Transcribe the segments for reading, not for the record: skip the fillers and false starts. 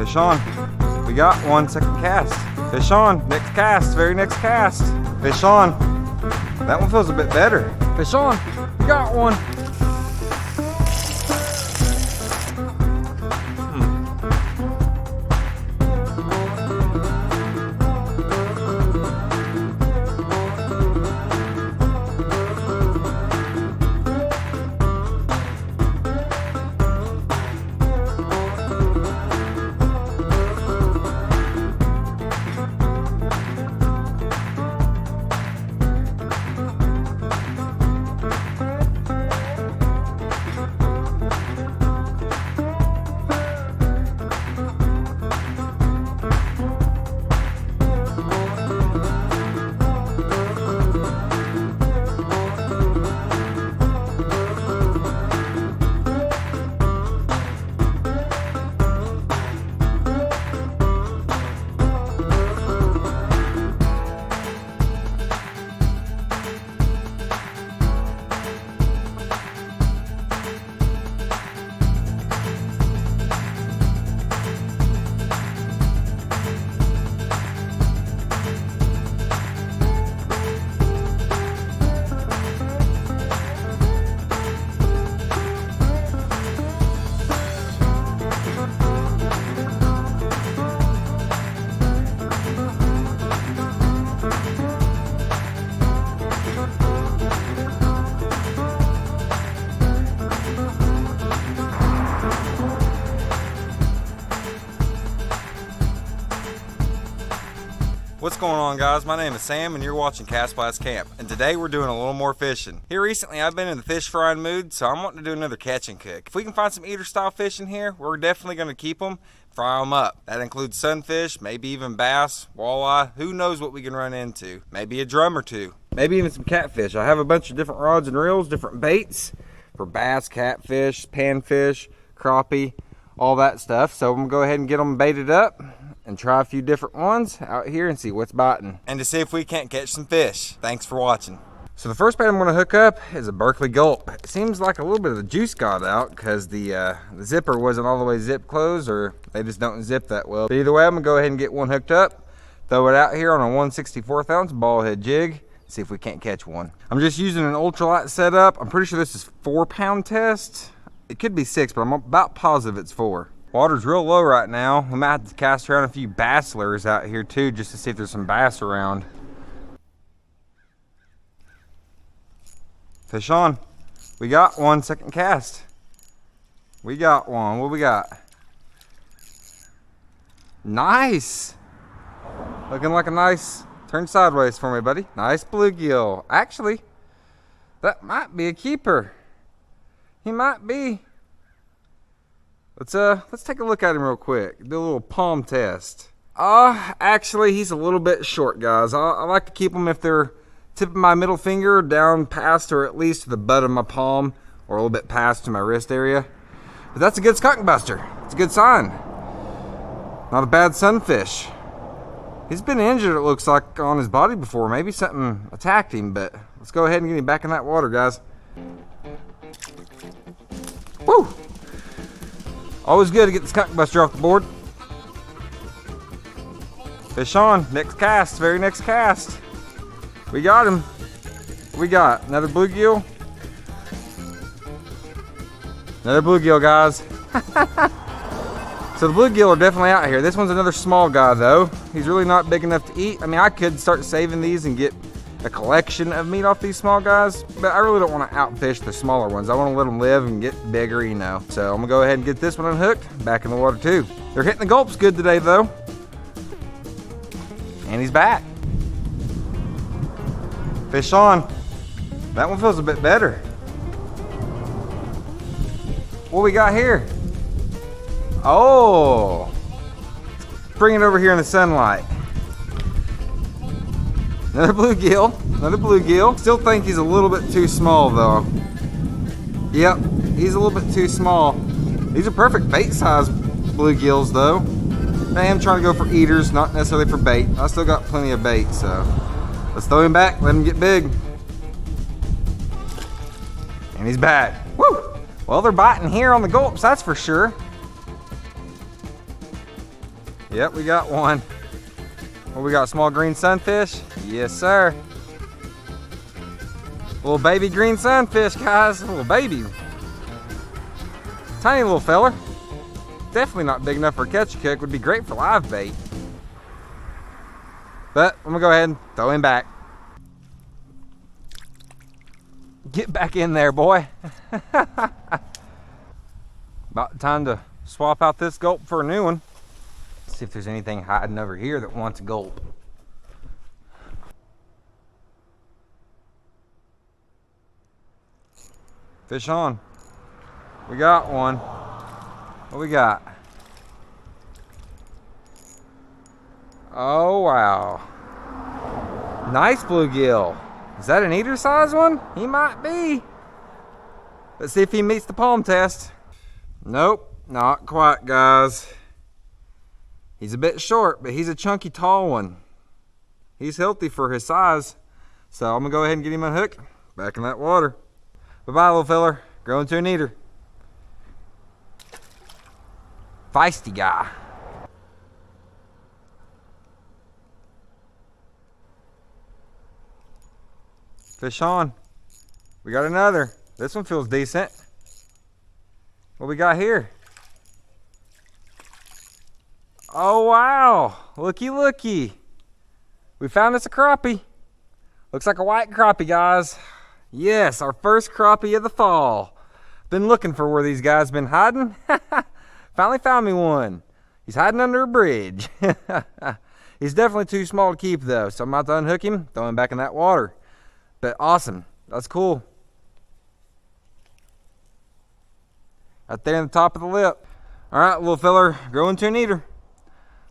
Fish on. We got one, second cast. Fish on, next cast, very next cast. Fish on. That one feels a bit better. Fish on, we got one. What's going on, guys? My name is Sam and you're watching Cast Blast Camp, and today we're doing a little more fishing. Here recently I've been in the fish frying mood, so I'm wanting to do another catch and cook. If we can find some eater style fish in here, we're definitely going to keep them, fry them up. That includes sunfish, maybe even bass, walleye, who knows what we can run into. Maybe a drum or two, maybe even some catfish. I have a bunch of different rods and reels, different baits for bass, catfish, panfish, crappie, all that stuff. So I'm going to go ahead and get them baited up and try a few different ones out here and see what's biting, and to see if we can't catch some fish. Thanks for watching. So the first bait I'm going to hook up is a Berkeley gulp. It seems like a little bit of the juice got out because the zipper wasn't all the way zip closed, or they just don't zip that well. But either way, I'm going to go ahead and get one hooked up, throw it out here on a 1/64 ounce ball head jig, see if we can't catch one. I'm just using an ultralight setup. I'm pretty sure this is 4-pound test. It could be 6, but I'm about positive it's 4. Water's real low right now. We might have to cast around a few bass lures out here too, just to see if there's some bass around. Fish on. We got one, second cast. We got one. What we got? Nice. Looking like a nice, turn sideways for me, buddy. Nice bluegill. Actually, that might be a keeper. He might be. Let's take a look at him real quick. Do a little palm test. Actually, he's a little bit short, guys. I like to keep them if they're tip of my middle finger down past, or at least to the butt of my palm, or a little bit past to my wrist area. But that's a good skunk buster. It's a good sign. Not a bad sunfish. He's been injured, it looks like, on his body before. Maybe something attacked him, but let's go ahead and get him back in that water, guys. Woo! Always good to get the skunk buster off the board. Fish on, next cast, very next cast. We got him. We got another bluegill. Another bluegill, guys. So the bluegill are definitely out here. This one's another small guy though. He's really not big enough to eat. I mean, I could start saving these and get a collection of meat off these small guys, but I really don't want to outfish the smaller ones. I want to let them live and get bigger, you know. So I'm gonna go ahead and get this one unhooked, back in the water too. They're hitting the gulps good today though. And he's back. Fish on. That one feels a bit better. What we got here? Oh, bring it over here in the sunlight. Another bluegill, another bluegill. Still think he's a little bit too small though. Yep, he's a little bit too small. These are perfect bait size bluegills though. I am trying to go for eaters, not necessarily for bait. I still got plenty of bait, so let's throw him back, let him get big. And he's back. Woo! Well, they're biting here on the gulps, that's for sure. Yep, we got one. What we got, small green sunfish? Yes, sir. Little baby green sunfish, guys. Little baby. Tiny little feller. Definitely not big enough for a catch and cook. Would be great for live bait. But I'm gonna go ahead and throw him back. Get back in there, boy. About time to swap out this gulp for a new one. See if there's anything hiding over here that wants a gulp. Fish on. We got one. What we got? Oh, wow. Nice bluegill. Is that an eater size one? He might be. Let's see if he meets the palm test. Nope, not quite, guys. He's a bit short, but he's a chunky, tall one. He's healthy for his size. So I'm gonna go ahead and get him unhooked. Back in that water. Bye-bye, little feller. Growing to an eater. Feisty guy. Fish on. We got another. This one feels decent. What we got here? Oh, wow. Looky, looky. We found us a crappie. Looks like a white crappie, guys. Yes, our first crappie of the fall. Been looking for where these guys been hiding. Finally found me one. He's hiding under a bridge. He's definitely too small to keep though, so I'm about to unhook him, throw him back in that water. But awesome, that's cool. Right there in the top of the lip. All right, little feller, growing to an eater.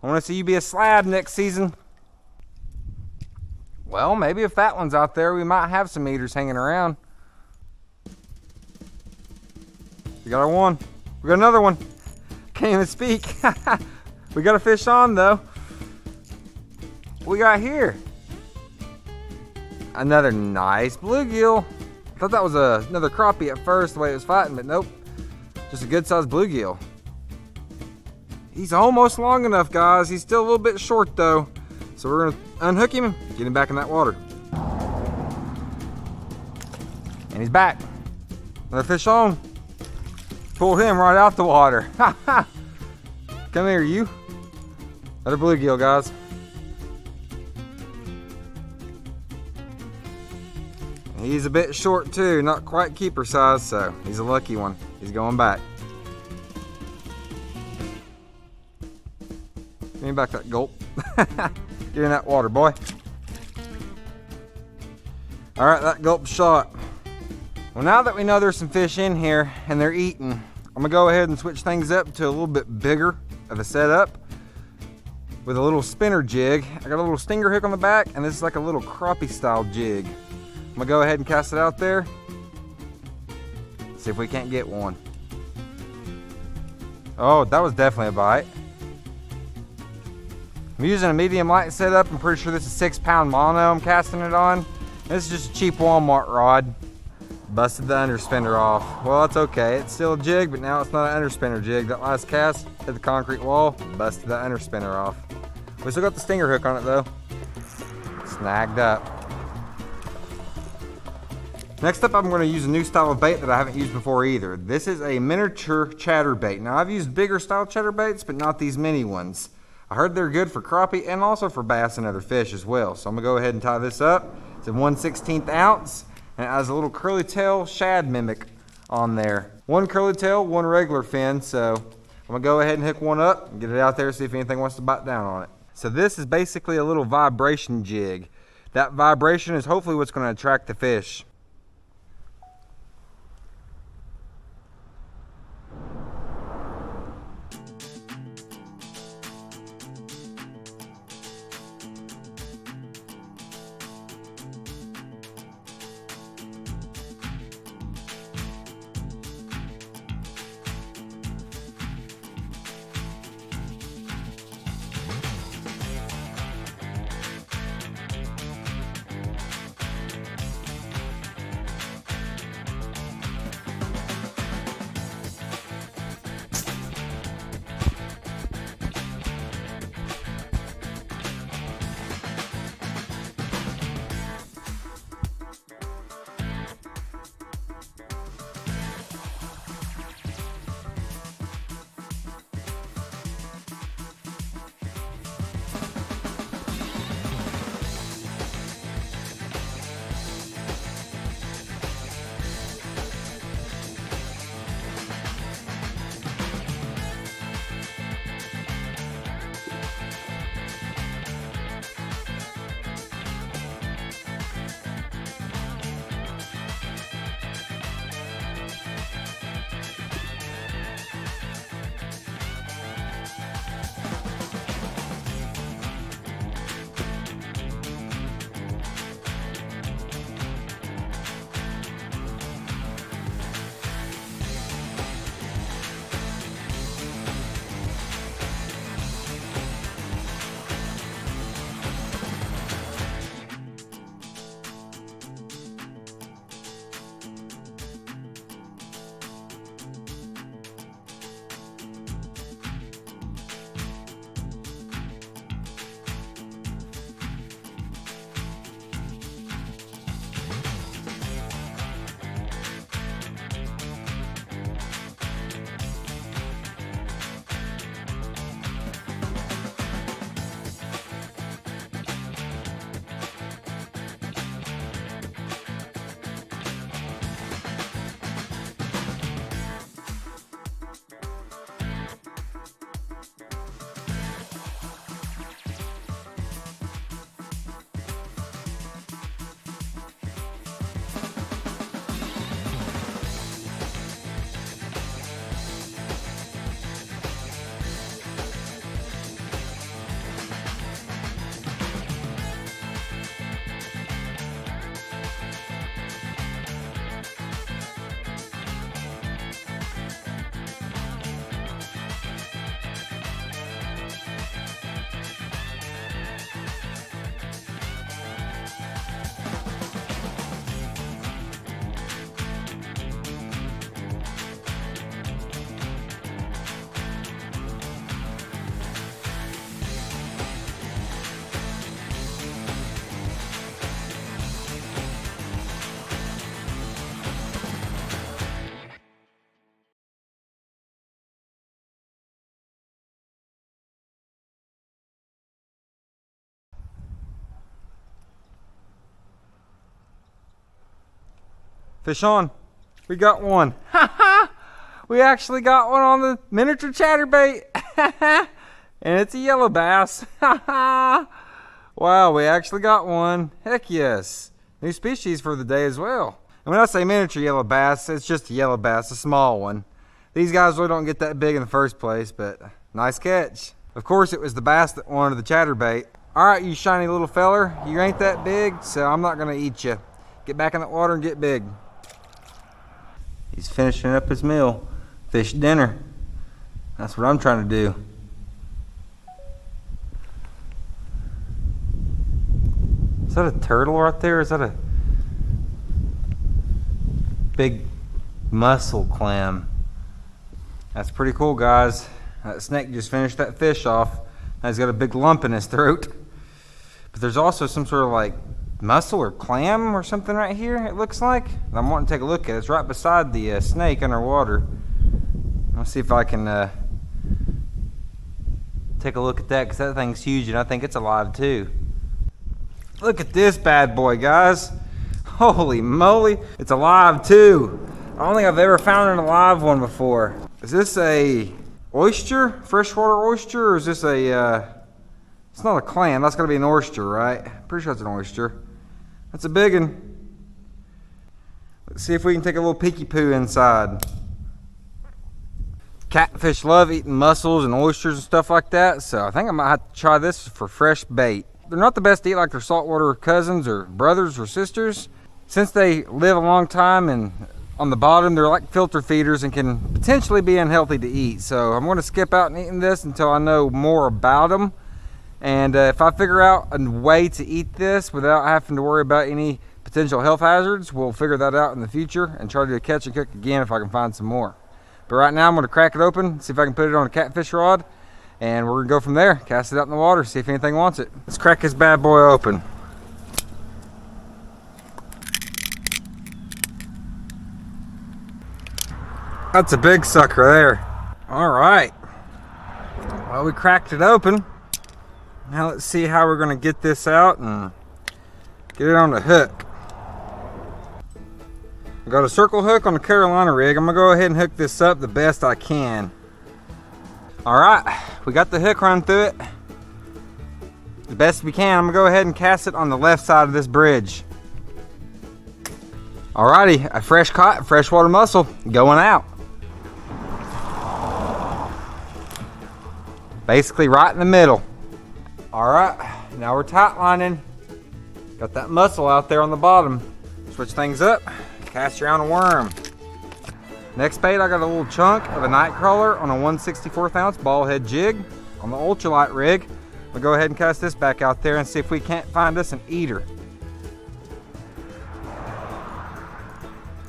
I want to see you be a slab next season. Well, maybe if that one's out there, we might have some eaters hanging around. We got our one. We got another one. Can't even speak. We got a fish on though. What we got here? Another nice bluegill. I thought that was another crappie at first, the way it was fighting, but nope. Just a good sized bluegill. He's almost long enough, guys. He's still a little bit short though. So we're gonna unhook him, get him back in that water. And he's back. Another fish on. Pulled him right out the water. Come here, you. Another bluegill, guys. He's a bit short too, not quite keeper size, so he's a lucky one. He's going back. Give me back that gulp. Get in that water, boy. All right, that gulp shot. Well, now that we know there's some fish in here and they're eating, I'm gonna go ahead and switch things up to a little bit bigger of a setup with a little spinner jig. I got a little stinger hook on the back, and this is like a little crappie style jig. I'm gonna go ahead and cast it out there. See if we can't get one. Oh, that was definitely a bite. I'm using a medium light setup. I'm pretty sure this is 6-pound mono I'm casting it on. This is just a cheap Walmart rod. Busted the underspinner off. Well, it's okay. It's still a jig, but now it's not an underspinner jig. That last cast hit the concrete wall, busted the underspinner off. We still got the stinger hook on it though. Snagged up. Next up, I'm going to use a new style of bait that I haven't used before either. This is a miniature chatterbait. Now, I've used bigger style chatterbaits, but not these mini ones. I heard they're good for crappie and also for bass and other fish as well. So I'm going to go ahead and tie this up. It's a 1/16 ounce, and it has a little curly tail shad mimic on there. One curly tail, one regular fin. So I'm going to go ahead and hook one up and get it out there, see if anything wants to bite down on it. So this is basically a little vibration jig. That vibration is hopefully what's going to attract the fish. Fish on. We got one. We actually got one on the miniature chatterbait. And it's a yellow bass. Wow, we actually got one. Heck yes. New species for the day as well. And when I say miniature yellow bass, it's just a yellow bass, a small one. These guys really don't get that big in the first place, but nice catch. Of course, it was the bass that wanted the chatterbait. All right, you shiny little feller, you ain't that big, so I'm not gonna eat you. Get back in the water and get big. He's finishing up his meal. Fish dinner. That's what I'm trying to do. Is that a turtle right there? Is that a big mussel clam? That's pretty cool, guys. That snake just finished that fish off. Now he's got a big lump in his throat. But there's also some sort of like mussel or clam or something right here, it looks like. And I'm wanting to take a look at it. It's right beside the snake underwater. Let's see if I can take a look at that, because that thing's huge and I think it's alive too. Look at this bad boy, guys. Holy moly, it's alive too. I don't think I've ever found an alive one before. Is this a oyster, freshwater oyster, or is this a, it's not a clam, that's gotta be an oyster, right? Pretty sure it's an oyster. That's a big one. Let's see if we can take a little peeky poo inside. Catfish love eating mussels and oysters and stuff like that, so I think I might have to try this for fresh bait. They're not the best to eat like their saltwater cousins or brothers or sisters. Since they live a long time and on the bottom, they're like filter feeders and can potentially be unhealthy to eat. So I'm going to skip out and eating this until I know more about them. And if I figure out a way to eat this without having to worry about any potential health hazards, we'll figure that out in the future and try to catch and cook again if I can find some more. But right now I'm going to crack it open, see if I can put it on a catfish rod, and we're going to go from there, cast it out in the water, see if anything wants it. Let's crack this bad boy open. That's a big sucker there. All right. Well, we cracked it open. Now let's see how we're going to get this out and get it on the hook. I got a circle hook on the Carolina rig. I'm going to go ahead and hook this up the best I can. All right, we got the hook run through it the best we can. I'm going to go ahead and cast it on the left side of this bridge. Alrighty, a fresh caught freshwater mussel going out. Basically right in the middle. Alright, now we're tight lining. Got that mussel out there on the bottom. Switch things up, cast around a worm. Next bait, I got a little chunk of a night crawler on a 1/64 ounce ball head jig on the ultralight rig. We'll go ahead and cast this back out there and see if we can't find us an eater.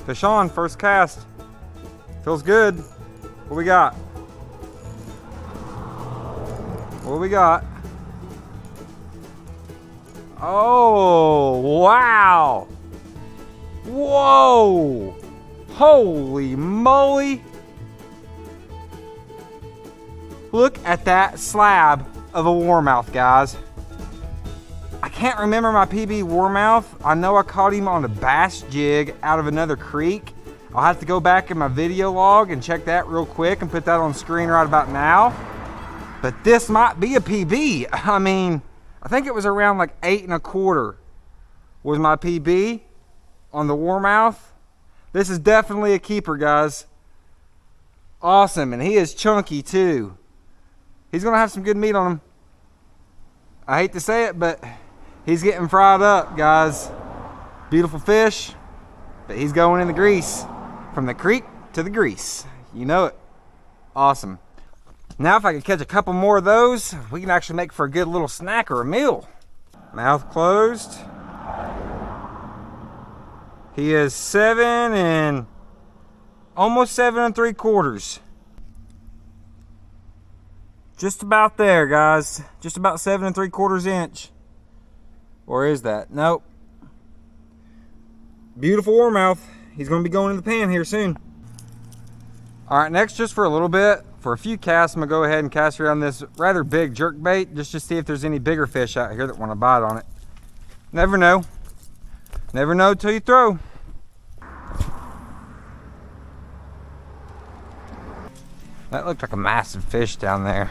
Fish on, first cast. Feels good. What we got? What we got? Oh, wow. Whoa. Holy moly. Look at that slab of a warmouth, guys. I can't remember my PB warmouth. I know I caught him on a bass jig out of another creek. I'll have to go back in my video log and check that real quick and put that on screen right about now. But this might be a PB. I mean, I think it was around like 8 1/4 was my PB on the warmouth. This is definitely a keeper, guys. Awesome, and he is chunky too. He's gonna have some good meat on him. I hate to say it, but he's getting fried up, guys. Beautiful fish, but he's going in the grease. From the creek to the grease. You know it. Awesome. Now if I could catch a couple more of those, we can actually make for a good little snack or a meal. Mouth closed. He is 7 and almost 7 3/4. Just about there, guys. Just about 7 3/4 inch. Or is that? Nope. Beautiful warmouth. He's going to be going in the pan here soon. All right, next, just for a little bit, for a few casts, I'm going to go ahead and cast around this rather big jerkbait just to see if there's any bigger fish out here that want to bite on it. Never know. Never know till you throw. That looked like a massive fish down there.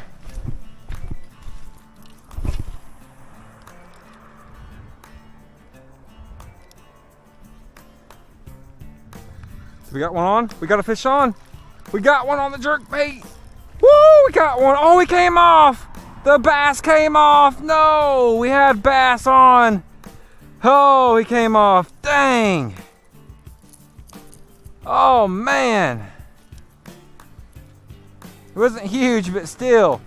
We got one on. We got a fish on. We got one on the jerkbait. Woo! We got one. Oh, he came off. The bass came off. No, we had bass on. Oh, he came off. Dang. Oh, man. It wasn't huge, but still.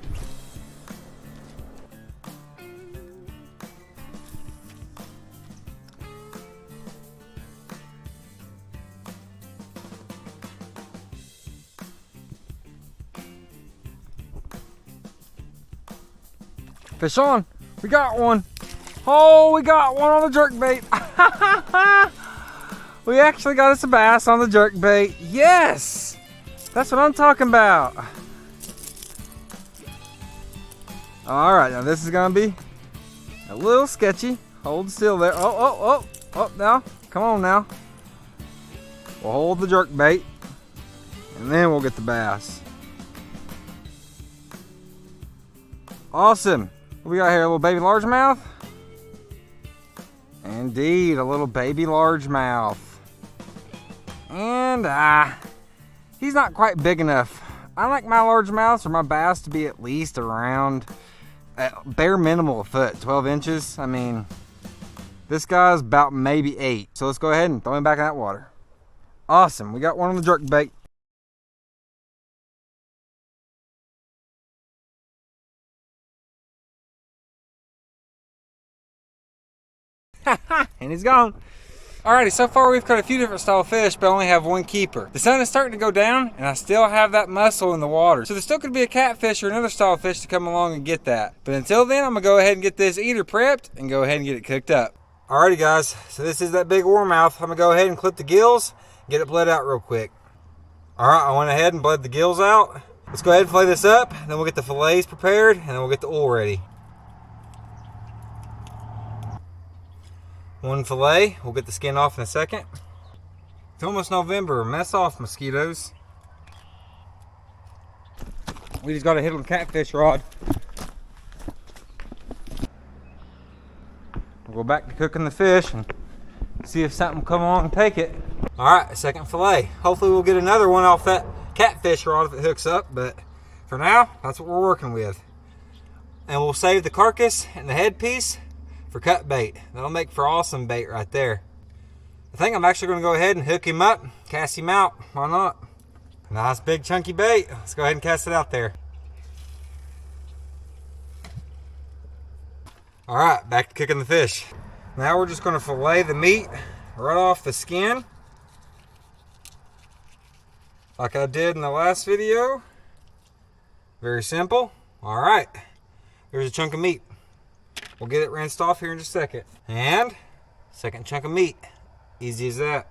Fish on. We got one. Oh, we got one on the jerkbait. We actually got us a bass on the jerkbait. Yes! That's what I'm talking about. Alright, now this is gonna be a little sketchy. Hold still there. Oh, now. Come on now. We'll hold the jerkbait and then we'll get the bass. Awesome. What we got here? A little baby largemouth? Indeed, a little baby largemouth. And he's not quite big enough. I like my largemouths or my bass to be at least around bare minimal a foot, 12 inches. I mean, this guy's about maybe 8. So let's go ahead and throw him back in that water. Awesome, we got one on the jerkbait. And he's gone. Alrighty, so far we've caught a few different style fish, but I only have one keeper. The sun is starting to go down, and I still have that mussel in the water. So there still could be a catfish or another style fish to come along and get that. But until then, I'm gonna go ahead and get this eater prepped and go ahead and get it cooked up. Alrighty guys, so this is that big warmouth. I'm gonna go ahead and clip the gills, get it bled out real quick. Alright, I went ahead and bled the gills out. Let's go ahead and fillet this up, then we'll get the fillets prepared, and then we'll get the oil ready. One fillet, we'll get the skin off in a second. It's almost November, mess off mosquitoes. We just got a hit on the catfish rod. We'll go back to cooking the fish and see if something will come along and take it. All right, second fillet. Hopefully we'll get another one off that catfish rod if it hooks up, but for now, that's what we're working with. And we'll save the carcass and the headpiece for cut bait. That'll make for awesome bait right there. I think I'm actually going to go ahead and hook him up, cast him out. Why not? Nice big chunky bait. Let's go ahead and cast it out there. All right, back to cooking the fish. Now we're just going to fillet the meat right off the skin, like I did in the last video. Very simple. All right, here's a chunk of meat. We'll get it rinsed off here in just a second. And second chunk of meat. Easy as that.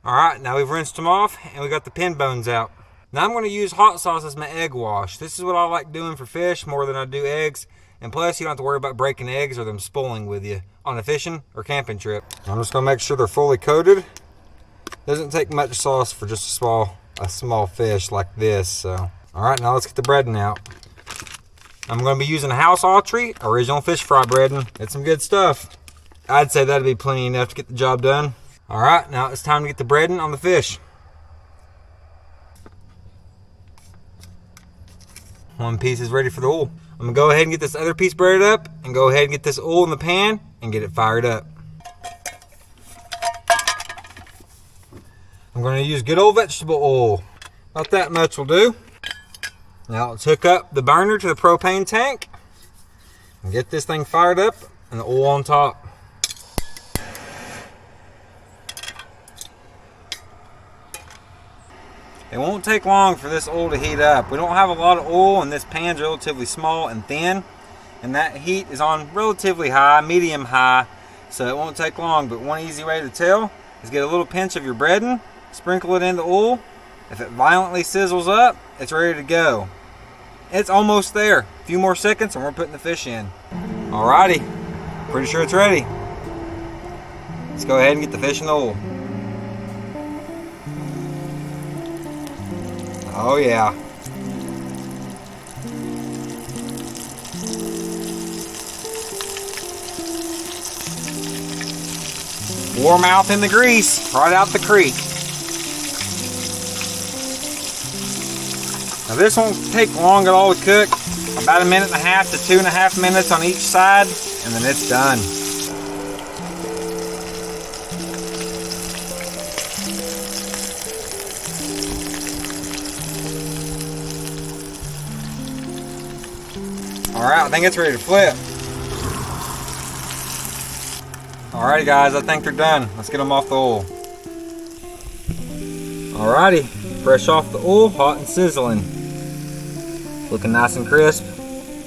All right, now we've rinsed them off and we got the pin bones out. Now I'm going to use hot sauce as my egg wash. This is what I like doing for fish more than I do eggs. And plus, you don't have to worry about breaking eggs or them spoiling with you on a fishing or camping trip. I'm just going to make sure they're fully coated. Doesn't take much sauce for just a small fish like this. So, all right, now let's get the breading out. I'm going to be using House Autry original fish fry breading. It's some good stuff. I'd say that'd be plenty enough to get the job done. All right, now it's time to get the breading on the fish. One piece is ready for the oil. I'm going to go ahead and get this other piece breaded up and go ahead and get this oil in the pan and get it fired up. I'm going to use good old vegetable oil. About that much will do. Now let's hook up the burner to the propane tank and get this thing fired up and the oil on top. It won't take long for this oil to heat up. We don't have a lot of oil and this pan's relatively small and thin, and that heat is on relatively high, medium high, so it won't take long. But one easy way to tell is get a little pinch of your breading, sprinkle it in the oil. If it violently sizzles up, it's ready to go. It's almost there. A few more seconds and we're putting the fish in. Alrighty, pretty sure it's ready. Let's go ahead and get the fish in the oil. Oh yeah, Warmouth in the grease, right out the creek. Now this won't take long at all to cook. About 1.5 minutes to 2.5 minutes on each side, and then it's done. All right, I think it's ready to flip. Alrighty guys, I think they're done. Let's get them off the oil. Alrighty, fresh off the oil, hot and sizzling. Looking nice and crisp.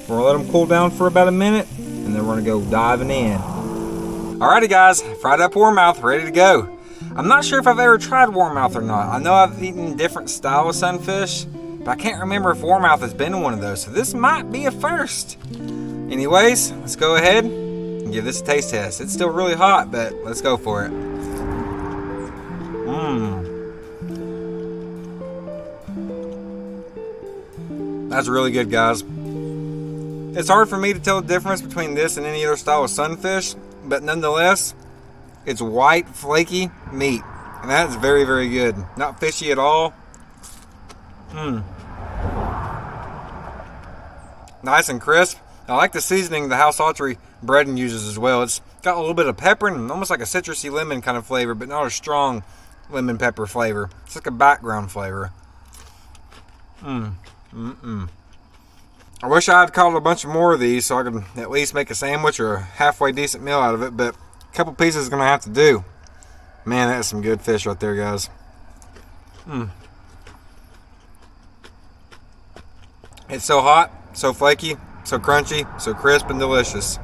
We're gonna let them cool down for about 1 minute, and then we're gonna go diving in. Alrighty guys, fried up warmouth, ready to go. I'm not sure if I've ever tried warmouth or not. I know I've eaten different style of sunfish, but I can't remember if warmouth has been one of those, so this might be a first. Anyways, let's go ahead and give this a taste test. It's still really hot, but let's go for it. That's really good, guys. It's hard for me to tell the difference between this and any other style of sunfish, but nonetheless, it's white, flaky meat, and that's very, very good. Not fishy at all. Nice and crisp. I like the seasoning the House Autry breading uses as well. It's got a little bit of pepper and almost like a citrusy lemon kind of flavor, but not a strong lemon pepper flavor. It's like a background flavor. I wish I had caught a bunch more of these so I could at least make a sandwich or a halfway decent meal out of it, but a couple pieces is going to have to do. Man, that's some good fish right there, guys. It's so hot, so flaky, so crunchy, so crisp and delicious.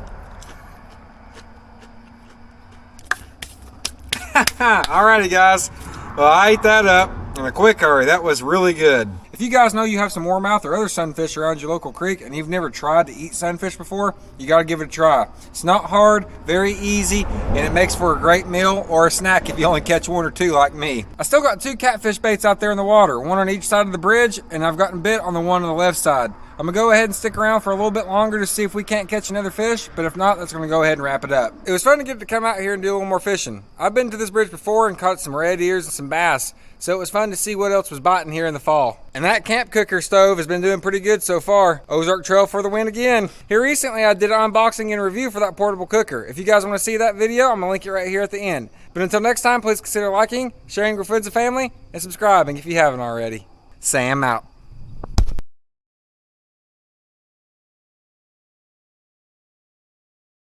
Alrighty guys, well I ate that up in a quick hurry. That was really good. If you guys know you have some warmouth or other sunfish around your local creek and you've never tried to eat sunfish before, you got to give it a try. It's not hard, very easy, and it makes for a great meal or a snack if you only catch 1 or 2 like me. I still got 2 catfish baits out there in the water, one on each side of the bridge, and I've gotten bit on the one on the left side. I'm gonna go ahead and stick around for a little bit longer to see if we can't catch another fish, but if not, that's gonna go ahead and wrap it up. It was fun to get to come out here and do a little more fishing. I've been to this bridge before and caught some red ears and some bass, so it was fun to see what else was biting here in the fall. And that camp cooker stove has been doing pretty good so far. Ozark Trail for the win again. Here recently I did an unboxing and review for that portable cooker. If you guys want to see that video, I'm gonna link it right here at the end. But until next time, please consider liking, sharing with friends and family, and subscribing if you haven't already. Sam out.